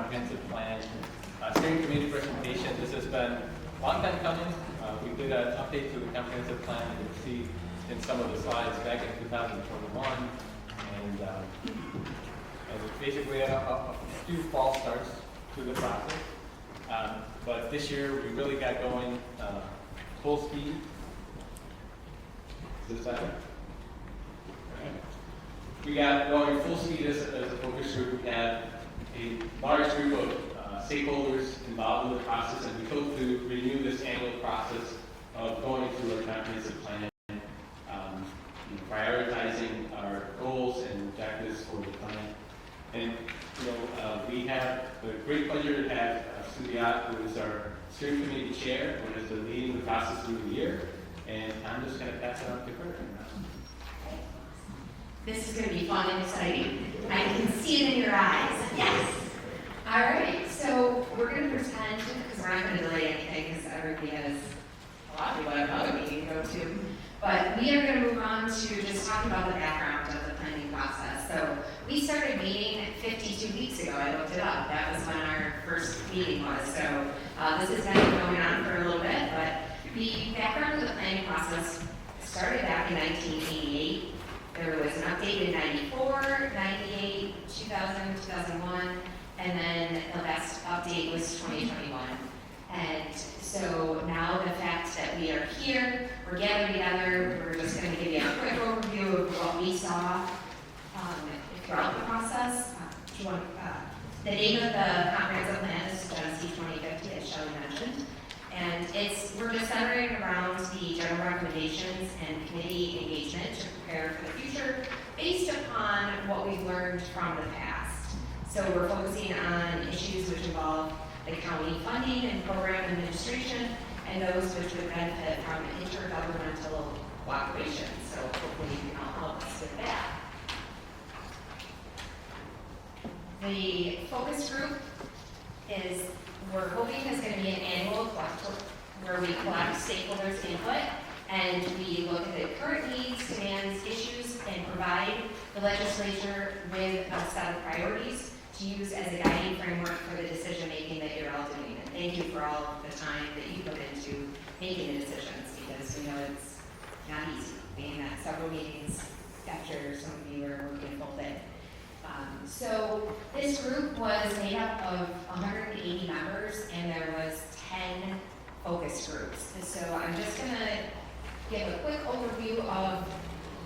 comprehensive plan. Steering committee presentation. This has been a long time coming. We did an update to the comprehensive plan. You can see in some of the slides back in 2021, and basically a few false starts to the process. But this year we really got going full speed. Is this better? We got going full speed as a focus group. We had a large group of stakeholders involved in the process, and we hope to renew this annual process of going through a comprehensive plan, prioritizing our goals and objectives for the plan. And we have the great pleasure to have Studiat, who is our steering committee chair, who has been leading the process through the year. And I'm just going to pass it on to her. This is going to be fun and exciting. I can see it in your eyes. Yes. All right. So we're going to pretend, because we're not going to delay anything, because everybody has a lot of people have another meeting to go to. But we are going to move on to just talking about the background of the planning process. So we started meeting 52 weeks ago. I looked it up. That was when our first meeting was. So this has been going on for a little bit, but the background of the planning process started back in 1988. There was an update in 94, 98, 2000, 2001, and then the last update was 2021. And so now the fact that we are here, we're gathered together, we're just going to give you a quick overview of what we saw throughout the process. The name of the comprehensive plan is Genesee 2050, as Shelley mentioned. And we're just centering around the general recommendations and committee engagement to prepare for the future based upon what we've learned from the past. So we're focusing on issues which involve the county funding and program administration, and those which would benefit from intergovernmental cooperation. So hopefully you can all help us with that. The focus group we're hoping is going to be an annual collective where we collect stakeholders' input and we look at the current needs, demands, issues, and provide the legislature with a set of priorities to use as a guiding framework for the decision making that you're all doing. And thank you for all of the time that you put into making the decisions, because we know it's not easy being at several meetings after some of you are working full day. So this group was made up of 180 members, and there was 10 focus groups. And so I'm just going to give a quick overview of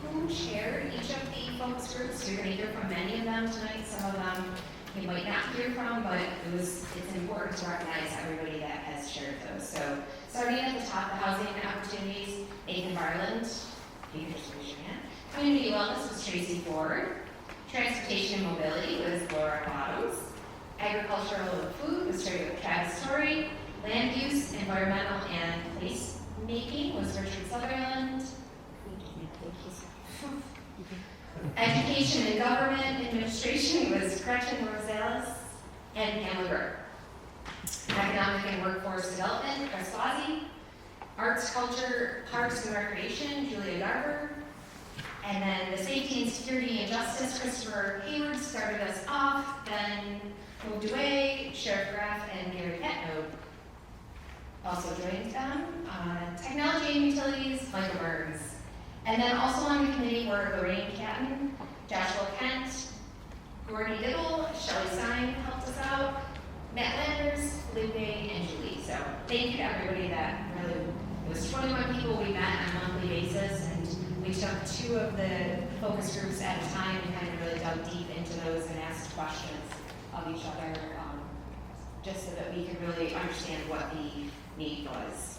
who chaired each of the focus groups. You're going to hear from many of them tonight. Some of them you might not hear from, but it's important to recognize everybody that has shared those. So starting at the top, the housing opportunities, Nathan Barland, you can just raise your hand. Community wellness was Tracy Ford. Transportation and mobility was Laura Bottoms. Agricultural and food was Travis Torrey. Land use, environmental, and place making was Richard Sutherland. Education and government administration was Gretchen Rosales and Pamela Burke. Economic and workforce development, Chris Bozzi. Arts, culture, parks and recreation, Julia Garber. And then the safety and security and justice, Christopher Hayward started us off. Then moved away, Sheriff Graff and Gary Petno also joined them. Technology and utilities, Michael Burns. And then also on the committee were Lorraine Catton, Joshua Kent, Gordy Dibble, Shelley Stein helped us out, Matt Landers, Lupe, and Julie. So thank you to everybody that really, it was 21 people we met on a monthly basis, and we took 2 of the focus groups at a time and kind of really dug deep into those and asked questions of each other, just so that we could really understand what the need was.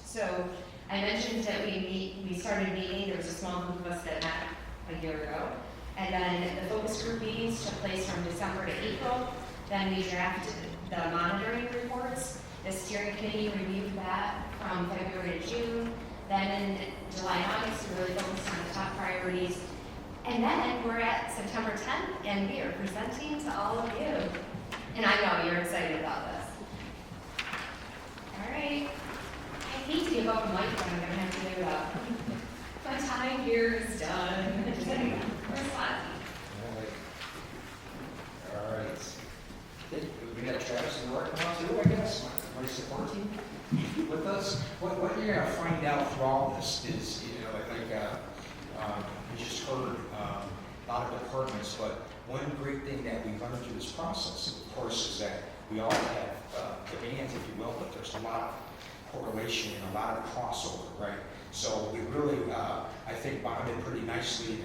So I mentioned that we started meeting. There was a small group of us that met a year ago. And then the focus group meetings took place from December to April. Then we drafted the monitoring reports. The steering committee reviewed that from February to June. Then in July and August, we really focused on the top priorities. And then we're at September 10th, and we are presenting to all of you. And I know you're excited about this. All right. I hate to give up a mic, but I'm going to have to give it up. My time here is done. Where's Lottie? All right. working out too, I guess, my support team with us. What you're gonna find out through all this is, you know, we just heard a lot of departments, but one great thing that we've learned through this process, of course, is that we all have demands, if you will, but there's a lot of correlation and a lot of crossover, right? So we really, I think, bonded pretty nicely,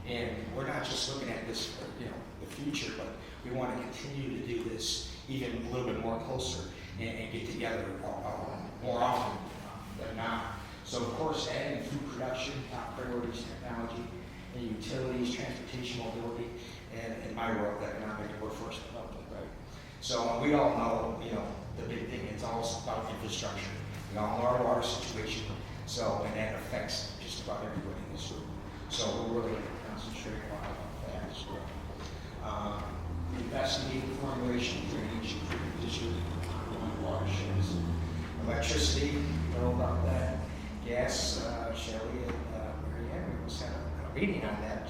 and we're not just looking at this for, you know, the future, but we want to continue to do this even a little bit more closer and get together more often than not. So of course, adding food production, top priorities, technology, and utilities, transportation, mobility, and my world, economic and workforce development, right? So we all know, you know, the big thing, it's all about infrastructure. We all know our water situation, so, and that affects just about everybody in this room. So we're really going to concentrate a lot on that as well. Investigating formulation, drainage, district, ongoing watersheds. Electricity, you know about that. Gas, Shelley and Mary Ann, we was having a meeting on that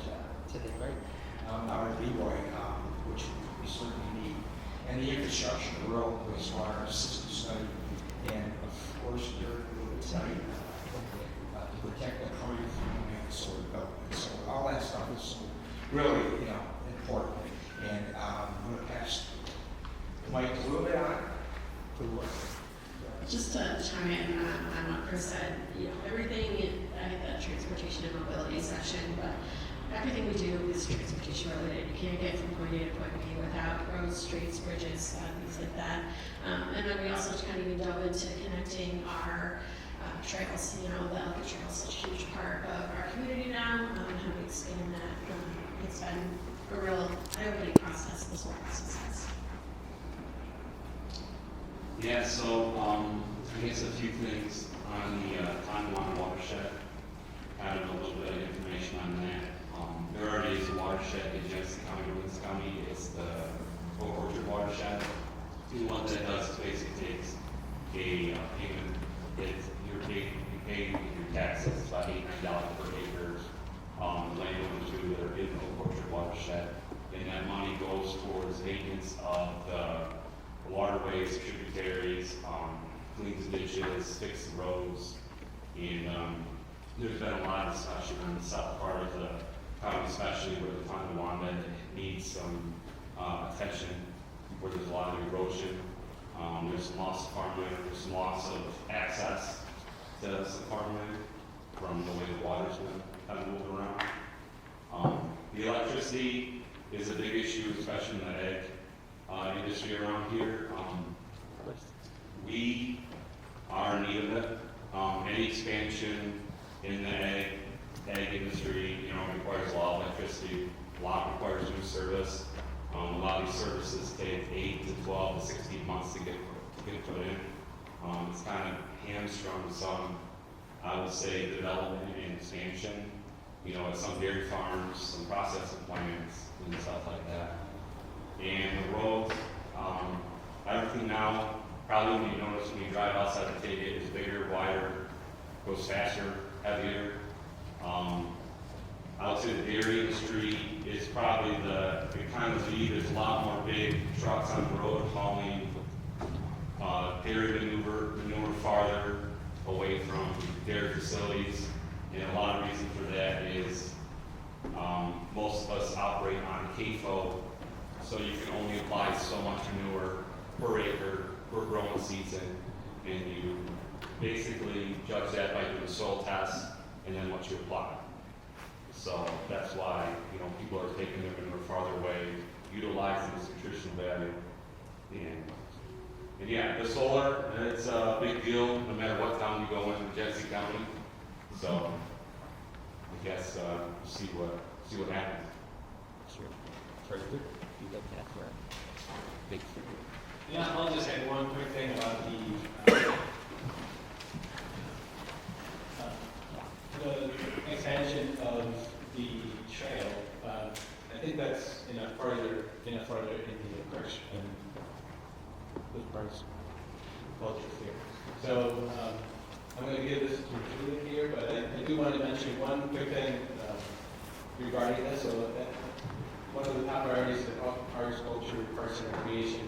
today, right? Out at Leroy, which we certainly need. And the infrastructure, the rural wastewater system study, and of course, your study to protect the prime farmland soil development. So all that stuff is really, you know, important. And I'm going to pass the mic a little bit on to Just to chime in on what Chris said, you know, everything in the transportation and mobility section, but everything we do is transportation related. You can't get from point A to point B without roads, streets, bridges, things like that. And then we also kind of even dove into connecting our trails. You know, the Ellicott Trail is such a huge part of our community now, and how we expand that. It's been a real eye-opening process, this whole process has. Yeah, so I guess a few things on the Tonawanda watershed. Kind of a little bit of information on that. There already is a watershed in Genesee County, Williams County. It's the Oak Orchard watershed. What that does is basically takes a payment. You pay your taxes, it's about $8-9 per acre. Landowners who are in the Oak Orchard watershed, and that money goes towards maintenance of the waterways, tributaries, cleans ditches, fix the roads, and there's been a lot of discussion on the south part of the county, especially where the Tonawanda needs some attention, where there's a lot of erosion. There's some loss of farmland, there's some loss of access to some farmland from the way the water's been kind of moving around. The electricity is a big issue, especially in the ag industry around here. We are in need of it. Any expansion in the ag industry, you know, requires a lot of electricity. A lot requires new service. A lot of these services take 8 to 12 to 16 months to get put in. It's kind of hamstrung some, I would say, development and expansion. You know, at some dairy farms, some processing plants, and stuff like that. And the roads, everything now, probably when you notice when you drive outside the ticket, is bigger, wider, goes faster, heavier. I would say the dairy industry is probably the kind of lead. There's a lot more big trucks on the road hauling dairy manure farther away from dairy facilities. And a lot of reason for that is most of us operate on CAFO, so you can only apply so much manure per acre per growing season, and you basically judge that by doing soil tests and then what you apply. So that's why, you know, people are taking their manure farther away, utilizing this nutritional value. And yeah, the solar, it's a big deal no matter what town you go in Genesee County. So I guess see what happens. Sure. Very good. You got that right. Big figure. Yeah, I'll just add one quick thing about the expansion of the trail. I think that's enough further in the approach and the price culture here. So I'm going to give this to Julie here, but I do want to mention one quick thing regarding this. So one of the top priorities of agriculture, parks and recreation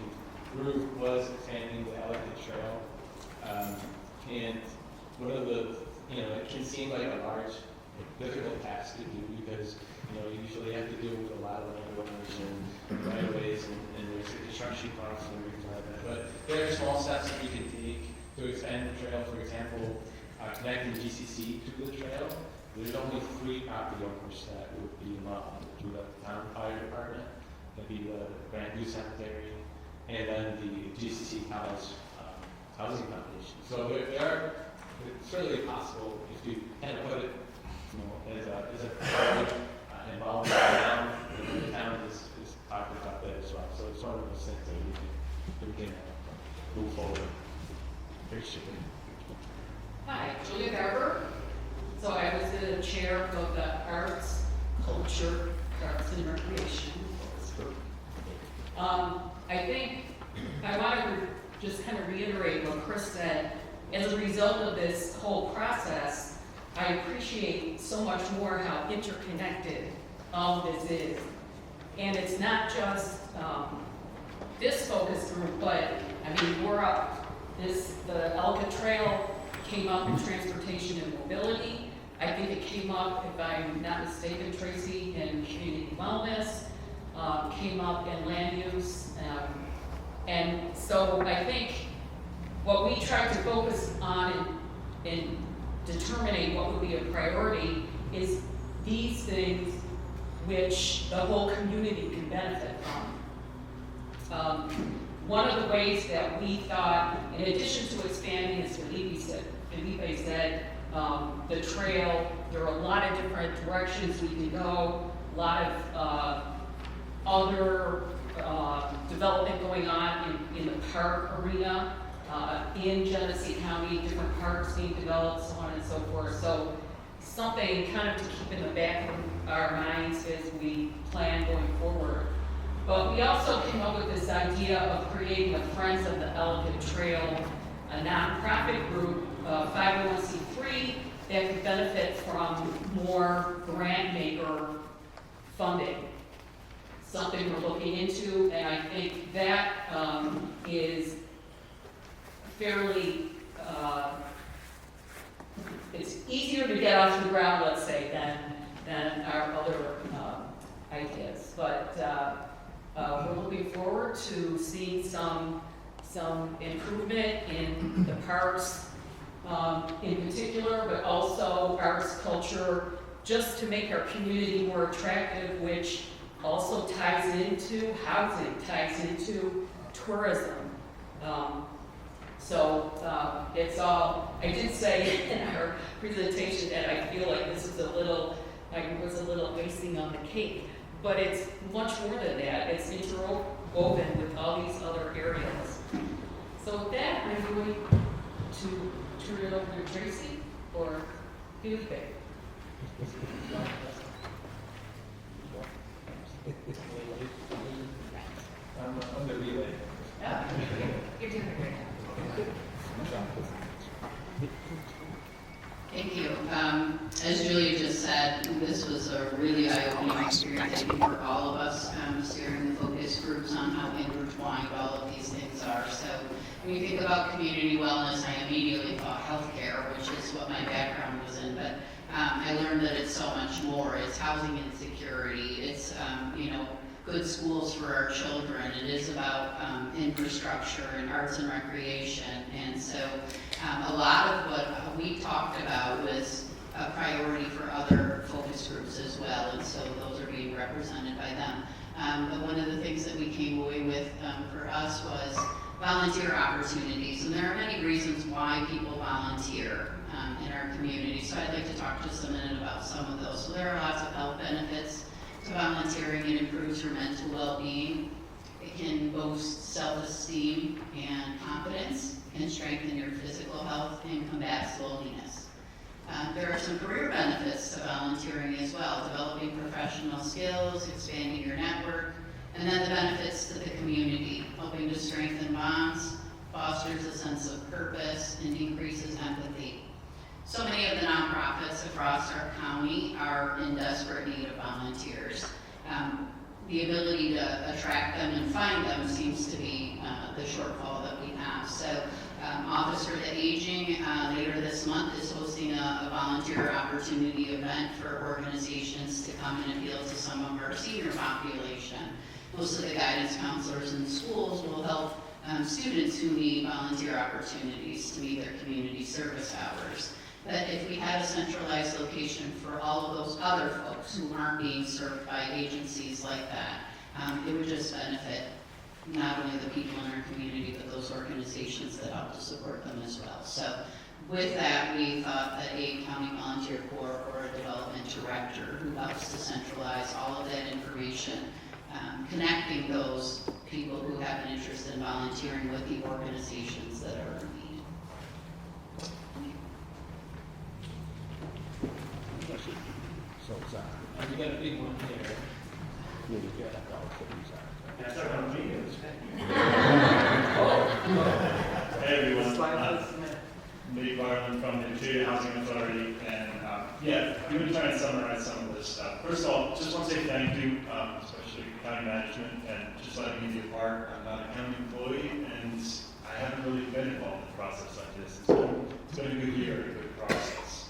group was expanding the Ellicott Trail. And one of the, it can seem like a large, difficult task to do because, you usually have to deal with a lot of landowners and right-of-ways and there's construction costs and everything like that. But there are small steps that we can take to expand the trail. For example, connecting GCC to the trail. There's only 3 property owners that would be involved through the town fire department. That'd be the Grandview Cemetery, and then the GCC College Housing Foundation. So it's certainly possible if you kind of put it, as a project involving the town. The town is talking about that as well. So it's one of those things that we can move forward. Appreciate it. Hi, Julia Garber. So I was the chair of the Arts, Culture, Arts and Recreation. I think I want to just kind of reiterate what Chris said. As a result of this whole process, I appreciate so much more how interconnected all this is. And it's not just this focus group, but I mean, we're up. The Ellicott Trail came up in transportation and mobility. I think it came up, if I'm not mistaken, Tracy, in community wellness, came up in land use. And so I think what we tried to focus on in determining what would be a priority is these things which the whole community can benefit from. One of the ways that we thought, in addition to expanding, as Felipe said, the trail, there are a lot of different directions we can go, a lot of other development going on in the park arena, in Genesee County, different parks being developed, so on and so forth. So something kind of to keep in the back of our minds as we plan going forward. But we also came up with this idea of creating the Friends of the Ellicott Trail, a nonprofit group, 501c3, that could benefit from more grant maker funding. Something we're looking into, and I think that is fairly, it's easier to get off the ground, let's say, than our other ideas. But we're looking forward to seeing some improvement in the parks in particular, but also arts, culture, just to make our community more attractive, which also ties into housing, ties into tourism. It's all, I did say in our presentation that I feel like this is I was a little icing on the cake, but it's much more than that. It's interwoven with all these other areas. So with that, I'm going to turn it over to Tracy or Felipe. I'm the relay. Yeah. You're doing a great job. Thank you. As Julia just said, this was a really eye-opening experience, I think, for all of us, steering the focus groups on how intertwined all of these things are. So when you think about community wellness, I immediately thought healthcare, which is what my background was in, but I learned that it's so much more. It's housing insecurity. It's, good schools for our children. It is about infrastructure and arts and recreation. And so a lot of what we talked about was a priority for other focus groups as well. And so those are being represented by them. But one of the things that we came away with for us was volunteer opportunities. And there are many reasons why people volunteer in our community. So I'd like to talk just a minute about some of those. So there are lots of health benefits to volunteering. It improves your mental well-being. It can boost self-esteem and confidence. It can strengthen your physical health and combat loneliness. There are some career benefits to volunteering as well, developing professional skills, expanding your network, and then the benefits to the community, helping to strengthen bonds, fosters a sense of purpose, and increases empathy. So many of the nonprofits across our county are in desperate need of volunteers. the ability to attract them and find them seems to be the shortfall that we have. So Office for the Aging later this month is hosting a volunteer opportunity event for organizations to come and appeal to some of our senior population. Most of the guidance counselors in the schools will help students who need volunteer opportunities to meet their community service hours. But if we had a centralized location for all of those other folks who aren't being served by agencies like that, it would just benefit not only the people in our community, but those organizations that help to support them as well. So with that, we thought that a county volunteer corps or a development director who helps to centralize all of that information, connecting those people who have an interest in volunteering with the organizations that are in need. So, You got a big one there. Hey everyone, Lee Barland from the Interior Housing Authority, and yeah, I'm going to try and summarize some of this stuff. First of all, just want to say thank you, especially county management, and just letting me be a part. I'm not a county employee, and I haven't really been involved in a process like this. It's been a good year, a good process.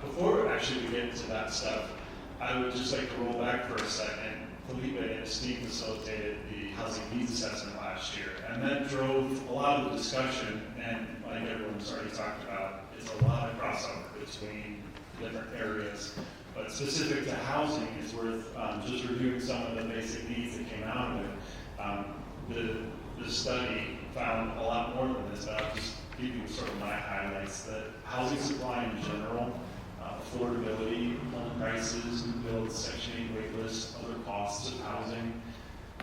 Before actually we get into that stuff, I would just like to roll back for a second. Felipe and Steve facilitated the housing needs assessment last year, and that drove a lot of the discussion, and like everyone's already talked about, is a lot of crossover between different areas. But specific to housing, it's worth just reviewing some of the basic needs that came out of it. The study found a lot more than this, but I'll just give you sort of my highlights. That housing supply in general, affordability, home prices, new builds, Section 8 wait list, other costs of housing,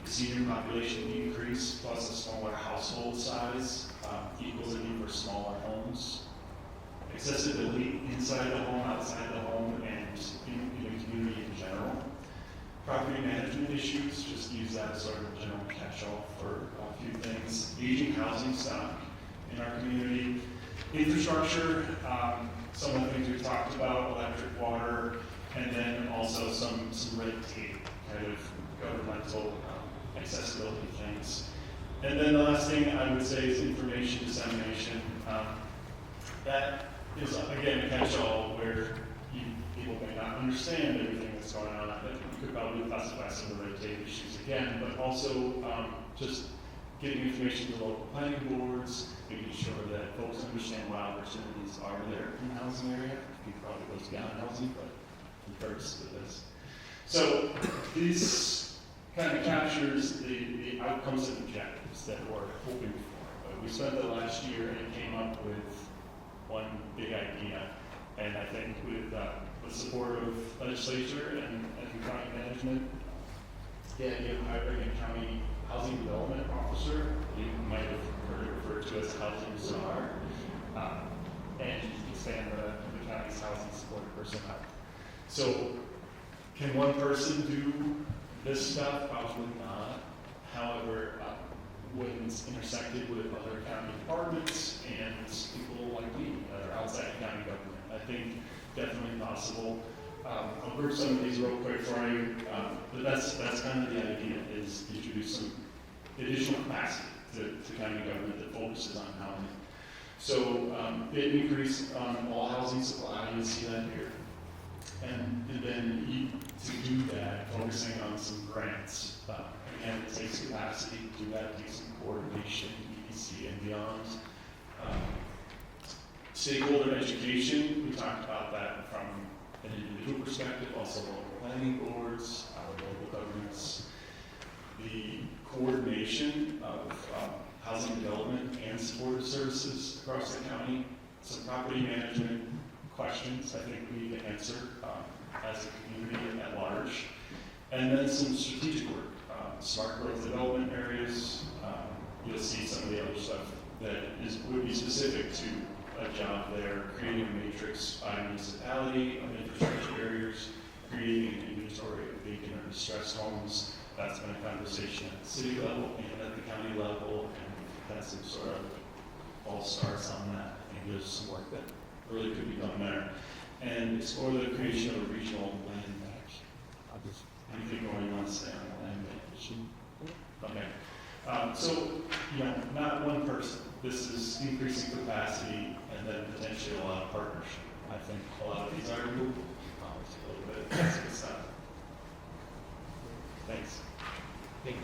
senior population increase, plus a smaller household size equals a need for smaller homes, accessibility inside the home, outside the home, and in the community in general. Property management issues, just use that as sort of a general catch-all for a few things. Aging housing stock in our community. Infrastructure, some of the things we've talked about, electric, water, and then also some red tape, kind of governmental accessibility things. And then the last thing I would say is information dissemination. That is, again, a catch-all where people may not understand everything that's going on. But you could probably classify some of the red tape issues again, but also just getting information to local planning boards, making sure that folks understand what opportunities are there in the housing area. People probably goes beyond housing, but refers to this. So this kind of captures the outcomes and objectives that we're hoping for. But we spent the last year and came up with one big idea, and I think with the support of legislature and county management, the idea of hiring a county housing development officer, you might have heard it referred to as housing czar, and expand the county's housing support personnel. So, can one person do this stuff? Probably not. However, when it's intersected with other county departments and people like me that are outside county government, I think definitely possible. I'll group some of these real quick for you, but that's kind of the idea, is to introduce some additional capacity to county government that focuses on housing. So bid increase on all housing supply, you see that here. And then to do that, focusing on some grants. Again, it takes capacity to do that, it takes some coordination, EPC and beyond. Stakeholder education, we talked about that from an individual perspective, also local planning boards, our local governments. The coordination of housing development and supportive services across the county, some property management questions I think we need to answer as a community at large, and then some strategic work, smart growth development areas. You'll see some of the other stuff that would be specific to a job there, creating a matrix by municipality of infrastructure barriers, creating an inventory of vacant or distressed homes. That's been a conversation at the city level and at the county level, and we've had some sort of all starts on that. I think there's some work that really could be done there. And explore the creation of a regional land bank. Anything going on, say on the Okay. So, not one person. This is increasing capacity and then potentially a lot of partnership. I think a lot of these are movable. It's a little bit, that's good stuff. Thanks. Thank you.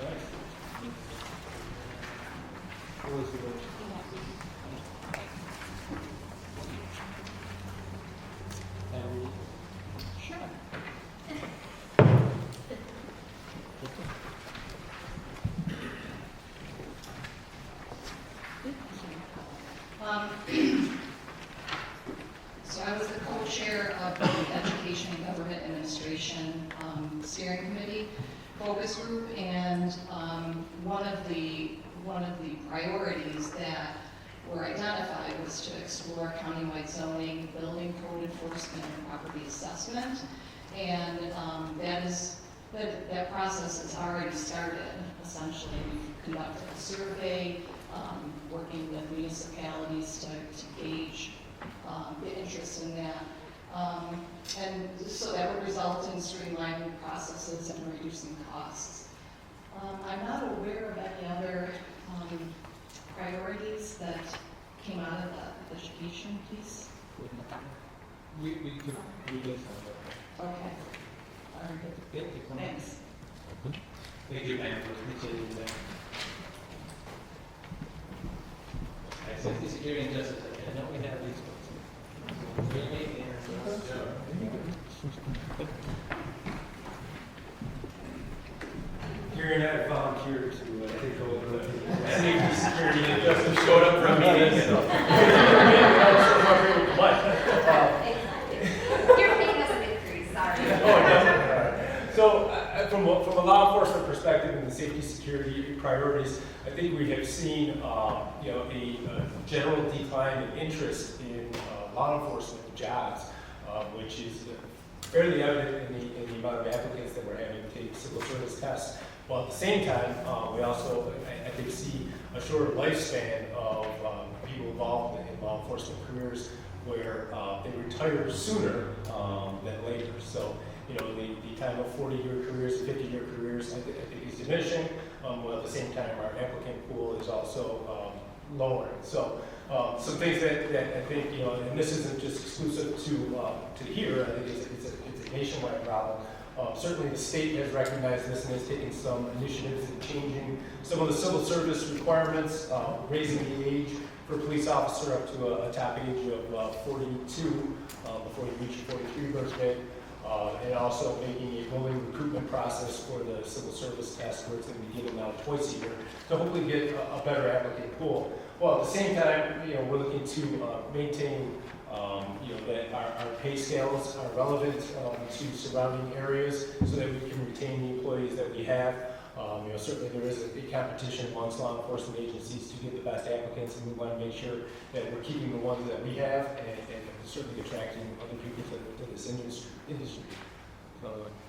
All right. Who was the So I was the co-chair of the Education and Government Administration Steering Committee Focus Group, and one of the priorities that were identified was to explore countywide zoning, building code enforcement, and property assessment. And that process has already started. Essentially, we've conducted a survey, working with municipalities to gauge the interest in that. And so that would result in streamlining processes and reducing costs. I'm not aware of any other priorities that came out of the education piece. We did some Okay. All right. Thanks. Thank you, Pam, for continuing that. Safety, security, and justice. I know we have these folks. Really, Gary and I volunteered to take over the safety, security, and justice. Showed up for a meeting. You're paying us a big increase, sorry. Oh, it doesn't. So, from a law enforcement perspective and the safety, security priorities, I think we have seen, a general decline in interest in law enforcement jobs, which is fairly evident in the amount of applicants that we're having to take civil service tests. While at the same time, we also, I think, see a shorter lifespan of people involved in law enforcement careers where they retire sooner than later. So, the time of 40-year careers, 50-year careers, I think is diminishing. While at the same time, our applicant pool is also lowering. So, some things that I think, and this isn't just exclusive to here. I think it's a nationwide problem. Certainly the state has recognized this and has taken some initiatives in changing some of the civil service requirements, raising the age for a police officer up to a top age of 42 before you reach your 43 birthday, and also making a rolling recruitment process for the civil service task force that we given now twice a year to hopefully get a better applicant pool. Well, at the same time, we're looking to maintain that our pay scales are relevant to surrounding areas so that we can retain the employees that we have. Certainly there is a competition amongst law enforcement agencies to get the best applicants, and we want to make sure that we're keeping the ones that we have and certainly attracting other people to this industry.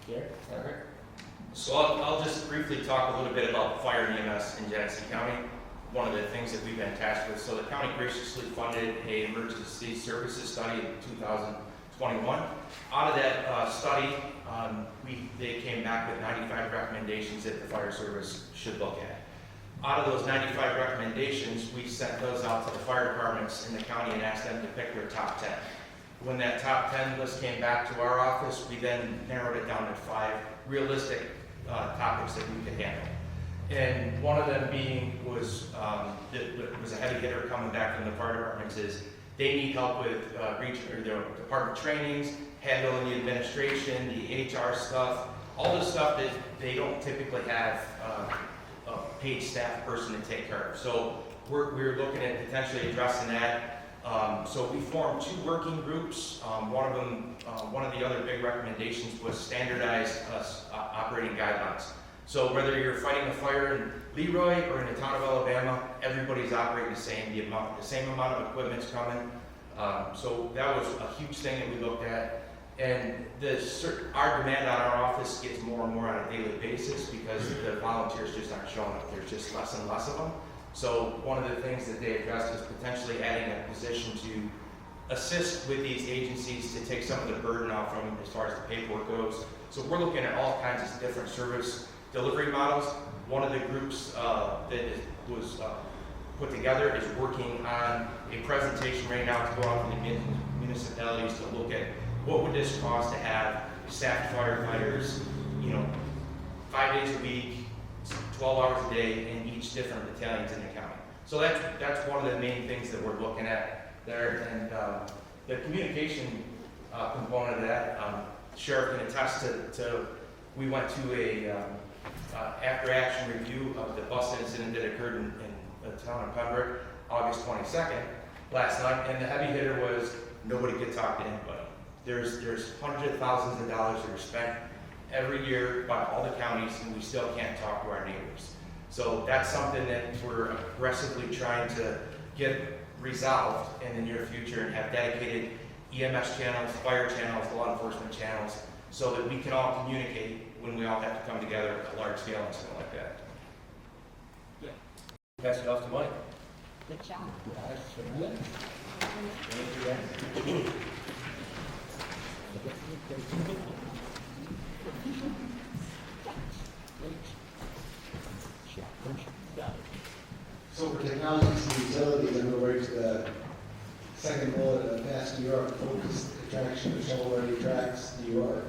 Gary? All right. So I'll just briefly talk a little bit about fire and EMS in Genesee County. One of the things that we've been tasked with. So the county graciously funded an emergency services study in 2021. Out of that study, they came back with 95 recommendations that the fire service should look at. Out of those 95 recommendations, we sent those out to the fire departments in the county and asked them to pick their top 10. When that top 10 list came back to our office, we then narrowed it down to 5 realistic topics that we could handle. And one of them was a heavy hitter coming back from the fire departments is they need help with their department trainings, handling the administration, the HR stuff, all the stuff that they don't typically have a paid staff person to take care of. So we're looking at potentially addressing that. So we formed 2 working groups. One of the other big recommendations was standardized operating guidelines. So whether you're fighting a fire in Leroy or in the town of Alabama, everybody's operating the same. The same amount of equipment's coming. So that was a huge thing that we looked at. And our demand on our office gets more and more on a daily basis because the volunteers just aren't showing up. There's just less and less of them. So one of the things that they addressed is potentially adding a position to assist with these agencies to take some of the burden off from them as far as the paperwork goes. So we're looking at all kinds of different service delivery models. One of the groups was put together is working on a presentation right now to go out to the municipalities to look at what would this cost to have staffed firefighters, 5 days a week, 12 hours a day in each different battalions in the county. So that's one of the main things that we're looking at there. And the communication component of that, Sheriff can attest to we went to a after-action review of the bus incident that occurred in the town of Pembroke, August 22nd, last night, and the heavy hitter was nobody could talk to anybody. There's hundreds of thousands of dollars that are spent every year by all the counties, and we still can't talk to our neighbors. So that's something that we're aggressively trying to get resolved in the near future and have dedicated EMS channels, fire channels, law enforcement channels, so that we can all communicate when we all have to come together at a large scale and something like that. Pass it off to Mike. Good job. So for technologies and utilities, I'm going to the second bullet of Fast New York, focused attraction of shovel-ready tracks, New York.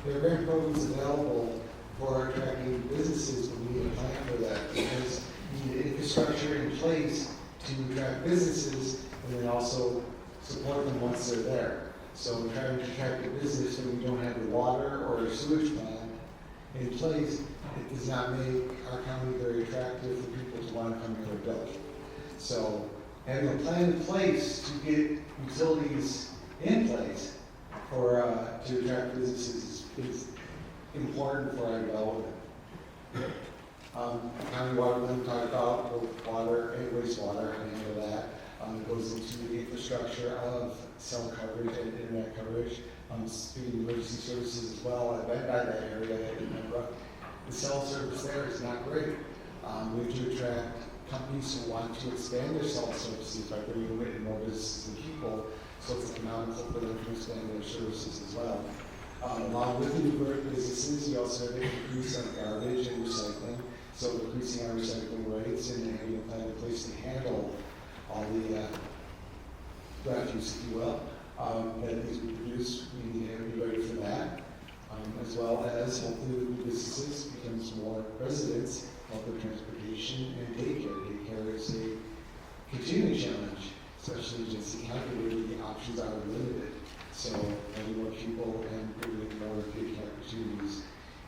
There are grant programs available for attracting businesses, but we need a plan for that because we need infrastructure in place to attract businesses and then also support them once they're there. So we're trying to attract a business when we don't have the water or a sewage plant in place. It does not make our county very attractive for people to want to come here and build. So having a plan in place to get utilities in place for to attract businesses is important for our development. County water, we talked about both water and wastewater, and handle that. It goes into the infrastructure of cell coverage and internet coverage. Speaking of emergency services as well, I've been by that area in Pembroke. The cell service there is not great. We have to attract companies who want to expand their cell services by bringing in more businesses and people, so it's economical for them to expand their services as well. Along with the new businesses, you also have an increase on garbage and recycling, so increasing our recycling rates and having a plan in place to handle all the refuse, if you will, that these we produce. We need to be ready for that, as well as hopefully with new businesses becomes more residents, public transportation, and daycare. Daycare is a continuing challenge, especially in Genesee County where the options are limited. So having more people and bringing more daycare opportunities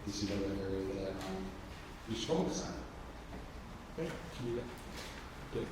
is another area that we should focus on. Good.